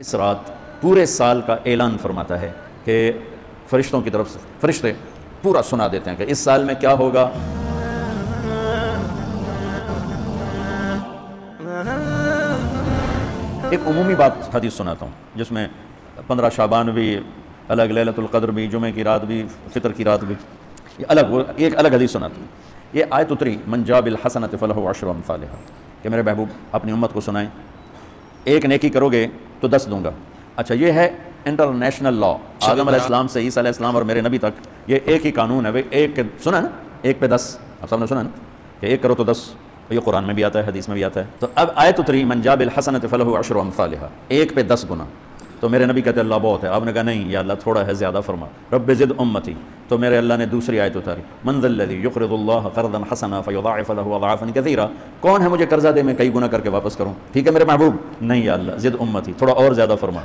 اس رات پورے سال کا اعلان فرماتا ہے کہ فرشتوں کی طرف سے فرشتے پورا سنا دیتے ہیں کہ اس سال میں کیا ہوگا. ایک عمومی بات حدیث سناتا ہوں جس میں 15 شعبان بھی الگ، لیلۃ القدر بھی، جمعہ کی رات بھی، فطر کی رات بھی، ایک الگ حدیث سناتا ہوں. یہ آیت اتری من جاء بالحسنۃ فلہ عشر امثالھا کہ میرے محبوب اپنی امت کو سنائیں ایک نیکی کرو گے تو 10 دوں گا. اچھا، یہ ہے انٹرنیشنل لا، آدم علیہ السلام سے عیسیٰ علیہ السلام اور میرے نبی تک یہ ایک ہی قانون ہے. ایک سنا نا، 1 پہ 10، آپ سب نے سنا نا کہ 1 کرو تو 10. یہ قرآن میں بھی آتا ہے، حدیث میں بھی آتا ہے. تو اب آیت اتری من جاء بالحسنۃ فلہ عشر امثالھا، 1 پہ 10 گنا. تو میرے نبی کہتے اللہ بہت ہے. آپ نے کہا نہیں یا اللہ تھوڑا ہے، زیادہ فرما. رب زد امتی. تو میرے اللہ نے دوسری آیت اتاری من ذا الذی یقرض اللہ قرضا حسنا فیضاعف له اضعافا کثیرا، کون ہے مجھے قرضہ دے میں کئی گنا کر کے واپس کروں. ٹھیک ہے میرے محبوب، نہیں یا اللہ زد امتی، تھوڑا اور زیادہ فرما.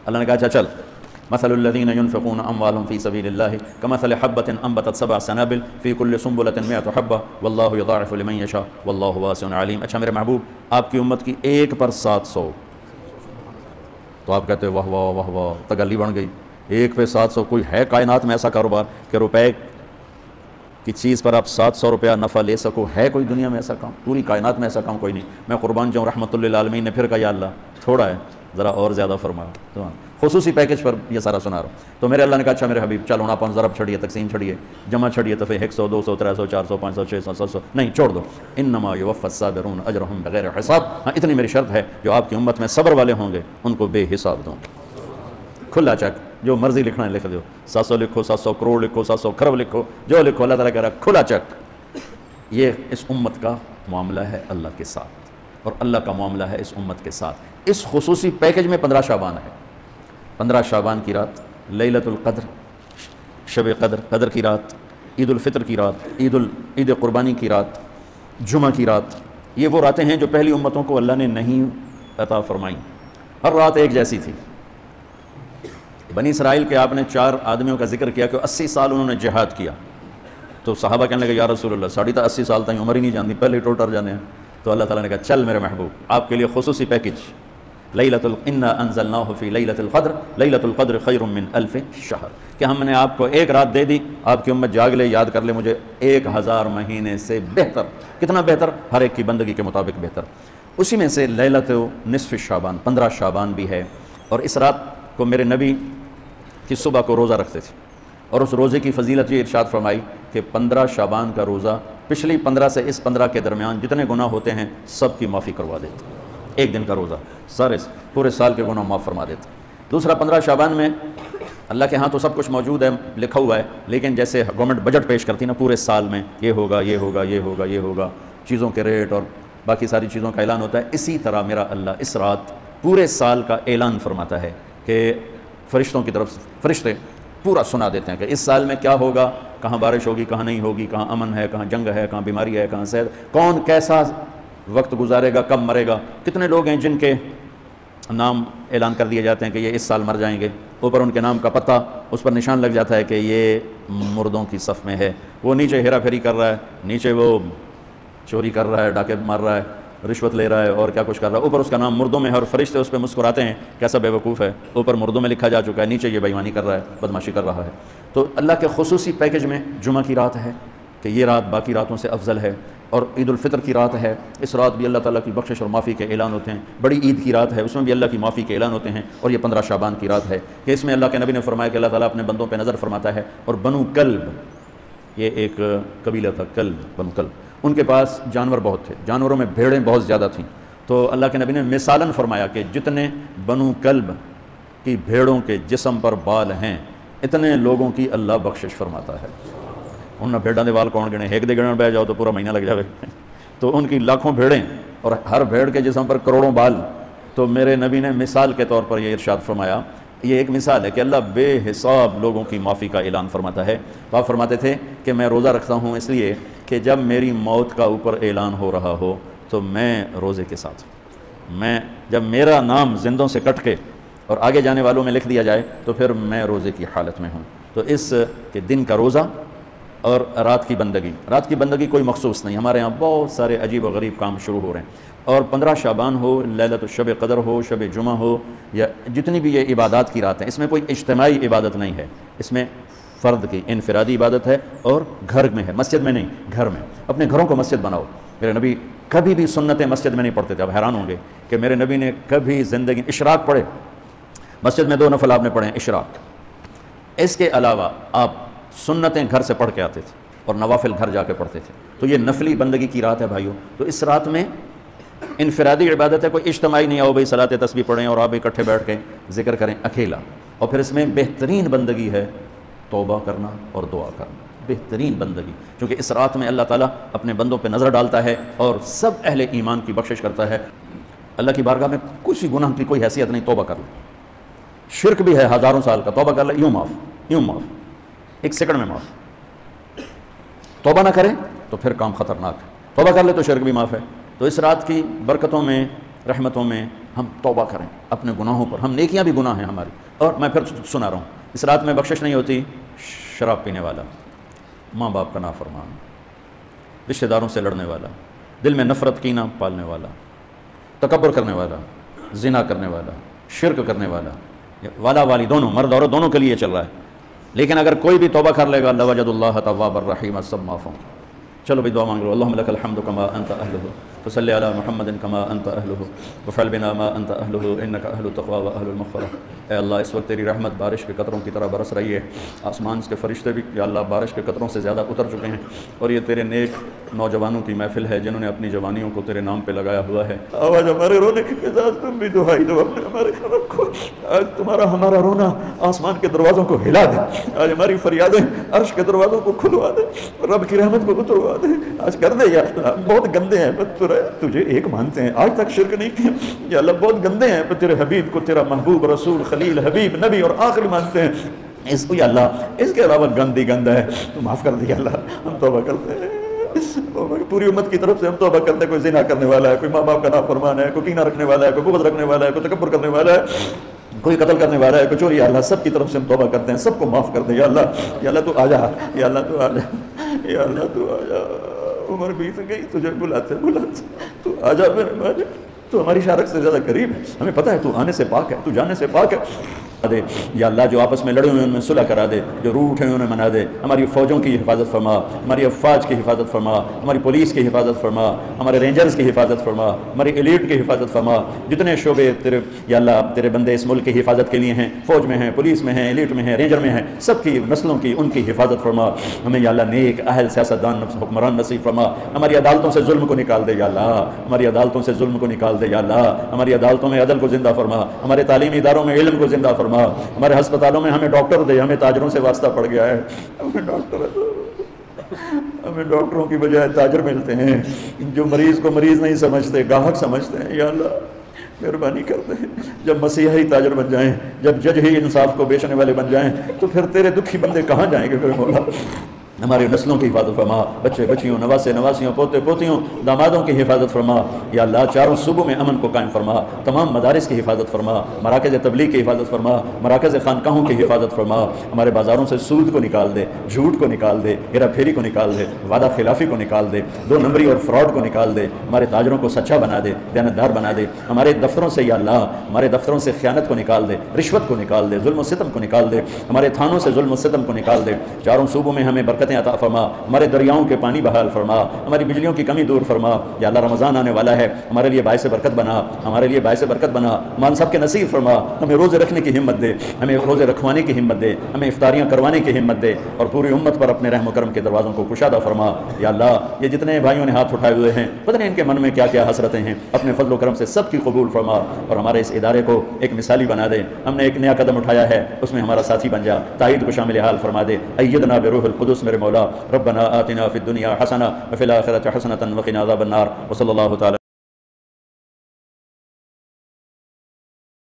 اللہ نے کہا اچھا چل، مثل الذین ينفقون اموالهم فی سبیل اللہ کمثل حبۃ انبتت 7 سنابل فی کل سنبلۃ 100 حبۃ واللہ یضاعف لمن یشاء واللہ واسع علیم. اچھا میرے محبوب آپ کی امت کی 1 پر 700. تو آپ کہتے واہ واہ واہ واہ، تگلی بن گئی. 1 پہ 700، کوئی ہے کائنات میں ایسا کاروبار کہ روپے کی چیز پر آپ 700 روپیہ نفع لے سکو؟ ہے کوئی دنیا میں ایسا کام؟ پوری کائنات میں ایسا کام کوئی نہیں. میں قربان جاؤں، رحمت للعالمین نے پھر کہا یا اللہ تھوڑا ہے، ذرا اور زیادہ فرما. تو خصوصی پیکج پر یہ سارا سنا رہا ہوں. تو میرے اللہ نے کہا اچھا میرے حبیب چلو نا، ضرب چھڑیے، تقسیم چھڑیے، جمع چھڑیے، دفعہ 100 200 300 400 500 600 700 نہیں چھوڑ دو. انما یوفی الصابرون اجرهم بغیر حساب. ہاں اتنی میری شرط ہے، جو آپ کی امت میں صبر والے ہوں گے ان کو بے حساب دوں. کھلا چیک، جو مرضی لکھنا ہے لکھ دو، 700 لکھو، 700 کروڑ لکھو، 700 کھرب لکھو، جو لکھو. اللہ تعالیٰ کہہ رہا ہے کھلا چیک. یہ اس امت کا معاملہ ہے اللہ کے ساتھ، اور اللہ کا معاملہ ہے اس امت کے ساتھ. اس خصوصی پیکج میں 15 شعبان ہے. 15 شعبان کی رات، لیلۃ القدر، شب قدر، قدر کی رات، عید الفطر کی رات، عید قربانی کی رات، جمعہ کی رات. یہ وہ راتیں ہیں جو پہلی امتوں کو اللہ نے نہیں عطا فرمائیں. ہر رات ایک جیسی تھی. بنی اسرائیل کے آپ نے 4 آدمیوں کا ذکر کیا کہ 80 سال انہوں نے جہاد کیا. تو صحابہ کہنے لگے یا رسول اللہ ساڑھی تا 80 سال تک عمر ہی نہیں جانتی، پہلے ٹوٹ ٹر جانے ہیں. تو اللہ تعالیٰ نے کہا چل میرے محبوب آپ کے لیے خصوصی پیکج، انا انزلناہ فی لیلۃ القدر، لیلۃ القدر خیر من 1000 شہر، کہ ہم نے آپ کو ایک رات دے دی، آپ کی امت جاگ لے، یاد کر لے مجھے 1000 مہینے سے بہتر. کتنا بہتر؟ ہر ایک کی بندگی کے مطابق بہتر. اسی میں سے لیلۃ نصف شعبان، 15 شعبان بھی ہے. اور اس رات کو میرے نبی کی صبح کو روزہ رکھتے تھے، اور اس روزے کی فضیلت یہ ارشاد فرمائی کہ 15 شعبان کا روزہ پچھلی 15 سے اس 15 کے درمیان جتنے گناہ ہوتے ہیں سب کی معافی کروا دیتے. ایک دن کا روزہ سارے پورے سال کے گناہ معاف فرما دیتے. دوسرا 15 شعبان میں اللہ کے ہاں تو سب کچھ موجود ہے، لکھا ہوا ہے، لیکن جیسے گورنمنٹ بجٹ پیش کرتی نا پورے سال میں، یہ ہوگا یہ ہوگا یہ ہوگا یہ ہوگا، چیزوں کے ریٹ اور باقی ساری چیزوں کا اعلان ہوتا ہے. اسی طرح میرا اللہ اس رات پورے سال کا اعلان فرماتا ہے کہ فرشتوں کی طرف سے فرشتے پورا سنا دیتے ہیں کہ اس سال میں کیا ہوگا، کہاں بارش ہوگی، کہاں نہیں ہوگی، کہاں امن ہے، کہاں جنگ ہے، کہاں بیماری ہے، کہاں صحت، کون کیسا وقت گزارے گا، کب مرے گا. کتنے لوگ ہیں جن کے نام اعلان کر دیے جاتے ہیں کہ یہ اس سال مر جائیں گے، اوپر ان کے نام کا پتہ اس پر نشان لگ جاتا ہے کہ یہ مردوں کی صف میں ہے. وہ نیچے ہیرا پھیری کر رہا ہے، نیچے وہ چوری کر رہا ہے، ڈاکے مار رہا ہے، رشوت لے رہا ہے اور کیا کچھ کر رہا ہے، اوپر اس کا نام مردوں میں ہے، اور فرشتے اس پہ مسکراتے ہیں کیسا بے وقوف ہے، اوپر مردوں میں لکھا جا چکا ہے، نیچے یہ بے ایمانی کر رہا ہے، بدماشی کر رہا ہے. تو اللہ کے خصوصی پیکج میں جمعہ کی رات ہے کہ یہ رات باقی راتوں سے افضل ہے، اور عید الفطر کی رات ہے. اس رات بھی اللہ تعالیٰ کی بخشش اور معافی کے اعلان ہوتے ہیں. بڑی عید کی رات ہے، اس میں بھی اللہ کی معافی کے اعلان ہوتے ہیں. اور یہ 15 شعبان کی رات ہے کہ اس میں اللہ کے نبی نے فرمایا کہ اللہ تعالیٰ اپنے بندوں پہ نظر فرماتا ہے. اور بنو کلب، یہ ایک قبیلہ تھا، کلب، بنو کلب، ان کے پاس جانور بہت تھے، جانوروں میں بھیڑیں بہت زیادہ تھیں. تو اللہ کے نبی نے مثالاً فرمایا کہ جتنے بنو کلب کی بھیڑوں کے جسم پر بال ہیں اتنے لوگوں کی اللہ بخشش فرماتا ہے. انہوں نے بھیڑاں دے وال کون گنے، ایک دے گنن بہ جاؤ تو پورا مہینہ لگ جاوے. تو ان کی لاکھوں بھیڑیں اور ہر بھیڑ کے جسم پر کروڑوں بال. تو میرے نبی نے مثال کے طور پر یہ ارشاد فرمایا، یہ ایک مثال ہے کہ اللہ بے حساب لوگوں کی معافی کا اعلان فرماتا ہے. تو آپ فرماتے تھے کہ میں روزہ رکھتا ہوں اس لیے کہ جب میری موت کا اوپر اعلان ہو رہا ہو تو میں روزے کے ساتھ، میں جب میرا نام زندوں سے کٹ کے اور آگے جانے والوں میں لکھ دیا جائے تو پھر میں روزے کی حالت میں ہوں. تو اس کے دن کا روزہ اور رات کی بندگی، رات کی بندگی کوئی مخصوص نہیں. ہمارے ہاں بہت سارے عجیب و غریب کام شروع ہو رہے ہیں. اور 15 شعبان ہو، لیلۃ الشب قدر ہو، شب جمعہ ہو، یا جتنی بھی یہ عبادات کی رات ہیں، اس میں کوئی اجتماعی عبادت نہیں ہے، اس میں فرد کی انفرادی عبادت ہے، اور گھر میں ہے، مسجد میں نہیں، گھر میں۔ اپنے گھروں کو مسجد بناؤ۔ میرے نبی کبھی بھی سنتیں مسجد میں نہیں پڑھتے تھے۔ اب حیران ہوں گے کہ میرے نبی نے کبھی زندگی اشراق پڑھے؟ مسجد میں 2 نفل آپ نے پڑھے ہیں اشراق، اس کے علاوہ آپ سنتیں گھر سے پڑھ کے آتے تھے اور نوافل گھر جا کے پڑھتے تھے۔ تو یہ نفلی بندگی کی رات ہے بھائیوں۔ تو اس رات میں انفرادی عبادت ہے، کوئی اجتماعی نہیں، آؤ بھائی صلاۃ تسبیح پڑھیں اور آپ اکٹھے بیٹھ کے ذکر کریں، اکیلا۔ اور پھر اس میں بہترین بندگی ہے توبہ کرنا اور دعا کرنا، بہترین بندگی، کیونکہ اس رات میں اللہ تعالیٰ اپنے بندوں پہ نظر ڈالتا ہے اور سب اہل ایمان کی بخشش کرتا ہے۔ اللہ کی بارگاہ میں کسی گناہ کی کوئی حیثیت نہیں، توبہ کر لو۔ شرک بھی ہے 1000 سال کا، توبہ کر لے، یوں معاف، 1 سیکنڈ میں معاف۔ توبہ نہ کریں تو پھر کام خطرناک ہے، توبہ کر لے تو شرک بھی معاف ہے۔ تو اس رات کی برکتوں میں، رحمتوں میں ہم توبہ کریں اپنے گناہوں پر، ہم نیکیاں بھی گناہ ہیں ہماری۔ اور میں پھر سنا رہا ہوں، اس رات میں بخشش نہیں ہوتی شراب پینے والا، ماں باپ کا نافرمان، رشتہ داروں سے لڑنے والا، دل میں نفرت کینہ پالنے والا، تکبر کرنے والا، زنا کرنے والا، شرک کرنے والا، والا والی دونوں، مرد عورت دونوں کے لیے چل رہا ہے۔ لیکن اگر کوئی بھی توبہ کر لے گا، لوجد اللہ توابا الرحیم، سب معاف ہوں۔ چلو بھی دعا مانگ لو۔ اللہم لک الحمد کما انت اہلہ، فصلی علی محمد کما انت اہلہ، وفعل بنا ما انت اہلہ، انک اہل التقوی و اہل المغفرہ۔ اے اللہ اس وقت تیری رحمت بارش کے قطروں کی طرح برس رہی ہے، آسمان کے فرشتے بھی یا اللہ بارش کے قطروں سے زیادہ اتر چکے ہیں، اور یہ تیرے نیک نوجوانوں کی محفل ہے جنہوں نے اپنی جوانیوں کو تیرے نام پہ لگایا ہوا ہے۔ آواز ہمارے رونے کی مزاج تم بھی دعائی دو اپنے ہمارے رب کو، آج تمہارا ہمارا رونا آسمان کے دروازوں کو ہلا دے، آج ہماری فریادیں عرش کے دروازوں کو کھلوا دے، رب کی رحمت کو اتروا دے، آج کر دے یا اللہ۔ بہت گندے ہیں تجھے ایک مانتے ہیں، آج تک شرک نہیں کیا یا اللہ، بہت گندے ہیں پر تیرے حبیب کو تیرا محبوب رسول خلیل حبیب نبی اور آخری مانتے ہیں، اس کو یا اللہ اس کے علاوہ گندی گند ہے تو معاف کر دے یا اللہ۔ ہم توبہ کرتے ہیں پوری امت کی طرف سے، ہم توبہ کرتے ہیں، کوئی زنا کرنے والا ہے، کوئی ماں باپ کا نافرمان ہے، کوئی کینہ رکھنے والا ہے، کوئی بغض رکھنے والا ہے، کوئی تکبر کرنے والا ہے، کوئی قتل کرنے والا ہے، کوئی چوری، یا اللہ سب کی طرف سے ہم توبہ کرتے ہیں، سب کو معاف کر دے یا اللہ۔ یا اللہ تو آ جا، یا اللہ تو آ جا، یا اللہ تو آ جا، عمر بیت گئی تجھے بلاتے تو آ جا میرے مالک، تو ہماری شارک سے زیادہ قریب ہے، ہمیں پتہ ہے تو آنے سے پاک ہے، تو جانے سے پاک ہے دے یا اللہ، جو آپس میں لڑے ہوئے ان میں صلح کرا دے، جو روٹ ہیں انہیں منا دے، ہماری فوجوں کی حفاظت فرما، ہماری افواج کی حفاظت فرما، ہماری پولیس کی حفاظت فرما، ہمارے رینجرز کی حفاظت فرما، ہماری ایلیٹ کی حفاظت فرما، جتنے شعبے تیرے یا اللہ تیرے بندے اس ملک کی حفاظت کے لیے ہیں، فوج میں ہیں، پولیس میں ہیں، ایلیٹ میں ہیں، رینجر میں ہیں، سب کی نسلوں کی ان کی حفاظت فرما، ہمیں یا اللہ نیک اہل سیاستدان حکمران نصیب فرما، ہماری عدالتوں سے ظلم کو نکال دے یا اللہ، ہماری عدالتوں سے ظلم کو نکال دے یا اللہ، ہماری عدالتوں میں عدل کو زندہ فرما، ہمارے تعلیمی اداروں میں علم کو زندہ فرما، ہمارے ہسپتالوں میں ہمیں ڈاکٹر دے، ہمیں تاجروں سے واسطہ پڑ گیا ہے، ہمیں ڈاکٹروں کی بجائے تاجر ملتے ہیں جو مریض کو مریض نہیں سمجھتے، گاہک سمجھتے ہیں، یا اللہ مہربانی کرتے ہیں، جب مسیحی تاجر بن جائیں، جب جج ہی انصاف کو بیچنے والے بن جائیں تو پھر تیرے دکھی بندے کہاں جائیں گے؟ پھر مولا ہماری نسلوں کی حفاظت فرما، بچے بچیوں، نواسے نواسیوں، پوتے پوتیوں، دامادوں کی حفاظت فرما یا اللہ، چاروں صوبوں میں امن کو قائم فرما، تمام مدارس کی حفاظت فرما، مراکز تبلیغ کی حفاظت فرما، مراکز خانقاہوں کی حفاظت فرما، ہمارے بازاروں سے سود کو نکال دے، جھوٹ کو نکال دے، ہیرا پھیری کو نکال دے، وعدہ خلافی کو نکال دے، 2 نمبری اور فراڈ کو نکال دے، ہمارے تاجروں کو سچا بنا دے، دیانتدار بنا دے، ہمارے دفتروں سے یا اللہ، ہمارے دفتروں سے خیانت کو نکال دے، رشوت کو نکال دے، ظلم و ستم کو نکال دے، ہمارے تھانوں سے ظلم و ستم کو نکال دے، چاروں صوبوں میں ہمیں برکتیں عطا فرما، ہمارے دریاؤں کے پانی بحال فرما، ہماری بجلیوں کی کمی دور فرما یا اللہ، رمضان آنے والا ہے، ہمارے لیے باعث برکت بنا، ہمارے لیے باعث برکت بنا، مان سب کے نصیب فرما، ہمیں روزے رکھنے کی ہمت دے، ہمیں روزے رکھوانے کی ہمت دے، ہمیں افطاریاں کروانے کی ہمت دے، اور پوری امت پر اپنے رحم و کرم کے دروازوں کو کشادہ فرما یا اللہ۔ یہ جتنے بھائیوں نے ہاتھ اٹھائے ہوئے ہیں، پتہ نہیں ان کے من میں کیا کیا حسرتیں ہیں، اپنے فضل و کرم سے سب کی قبول فرما، اور ہمارے اس ادارے کو ایک مثالی بنا دے، ہم نے ایک نیا قدم اٹھایا ہے، اس میں ہمارا ساتھی بن جا، تائید کو شامل حال فرما دے، ایدنا بروح القدس میرے مولا، ربنا آتنا فی الدنیا حسنہ وفی الآخرۃ حسنۃ وقنا عذاب النار، وصلی اللہ تعالی